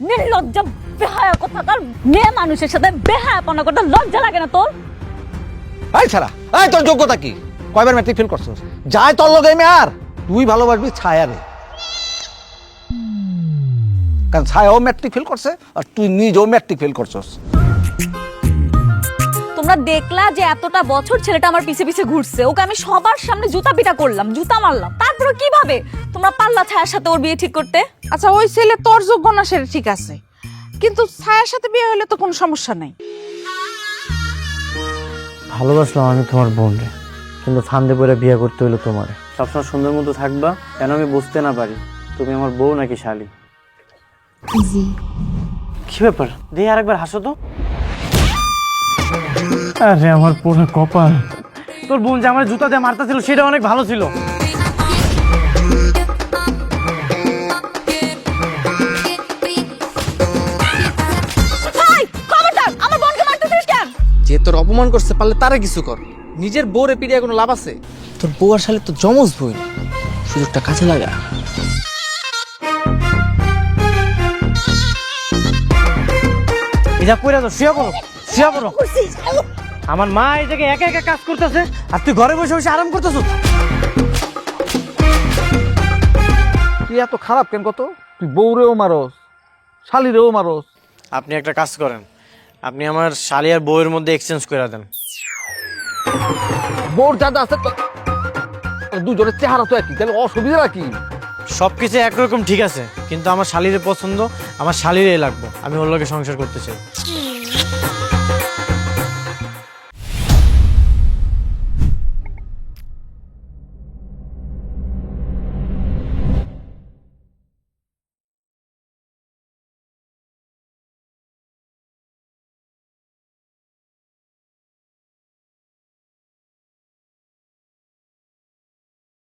নির্লজ্জা বেহায়া কথাকার মেয়ে মানুষের সাথে বেহায়াপনা করতে লজ্জা লাগে না তোর? এই ছাড়া, এই তোর যোগ্যতা কি? কয়বার ম্যাট্রিক ফেল করছস? যায় তোর লগে আর তুই ভালোবাসবি ছায়ারে, কারণ ছায়াও ম্যাট্রিক ফেল করছে আর তুই নিজেও ম্যাট্রিক ফেল করছস। তোমরা দেখলা যে এতটা বছর ছেলেটা আমার পিছে পিছে ঘুরছে, ওকে আমি সবার সামনে জুতা পিটা করলাম, জুতা মারলাম, তারপরে কিভাবে তোমরা পাল্লা ছায়ার সাথে ওর বিয়ে ঠিক করতে? আচ্ছা ওই ছেলে তোর যোগ্য না সেটা ঠিক আছে, কিন্তু ছায়ার সাথে বিয়ে হলে তো কোনো সমস্যা নাই। ভালোবাসলাম আমি তোমার বোনরে, কিন্তু ফান্দে পড়ে বিয়ে করতে হলো তোমার। সবসময় সুন্দর মতো থাকবা, কেন আমি বুঝতে না পারি তুমি আমার বউ নাকি শালি। কি ব্যাপার, দিয়ে আরেকবার হাসো তো। আরে আমার পুরো কপাল, তোর বোন যে আমার জুতা দিয়ে মারতেছিল সেটা অনেক ভালো ছিল। হাই, খবরদার, আমার বোনকে মারতেছিস কেন? যে তোর অপমান করছে পারলে তারে কিছু কর, নিজের বউরে পিড়িয়ে কোনো লাভ আছে? তোর বউ আর শালে তো জমজ বই, সুযোগটা কাছে লাগা। এটা কইরা তো শুয়ে পড়ো, শুয়ে পড়ো। আমার মা এই জায়গায় একা একা কাজ করতেছে আর তুই ঘরে বসে বসে আরাম করতেছ। তুই এত খারাপ কেন কত? তুই বউরেও মারস, শালিরেও মারস। আপনি একটা কাজ করেন, আপনি আমার শালি আর বউয়ের মধ্যে এক্সচেঞ্জ করে দেন। বউর দাদা আছে তো, দুজনের চেহারা তো একই, তাহলে অসুবিধা কি? সবকিছু একরকম ঠিক আছে, কিন্তু আমার শালিরে পছন্দ, আমার শালিরে লাগবে, আমি ওর লগে সংসার করতে চাই।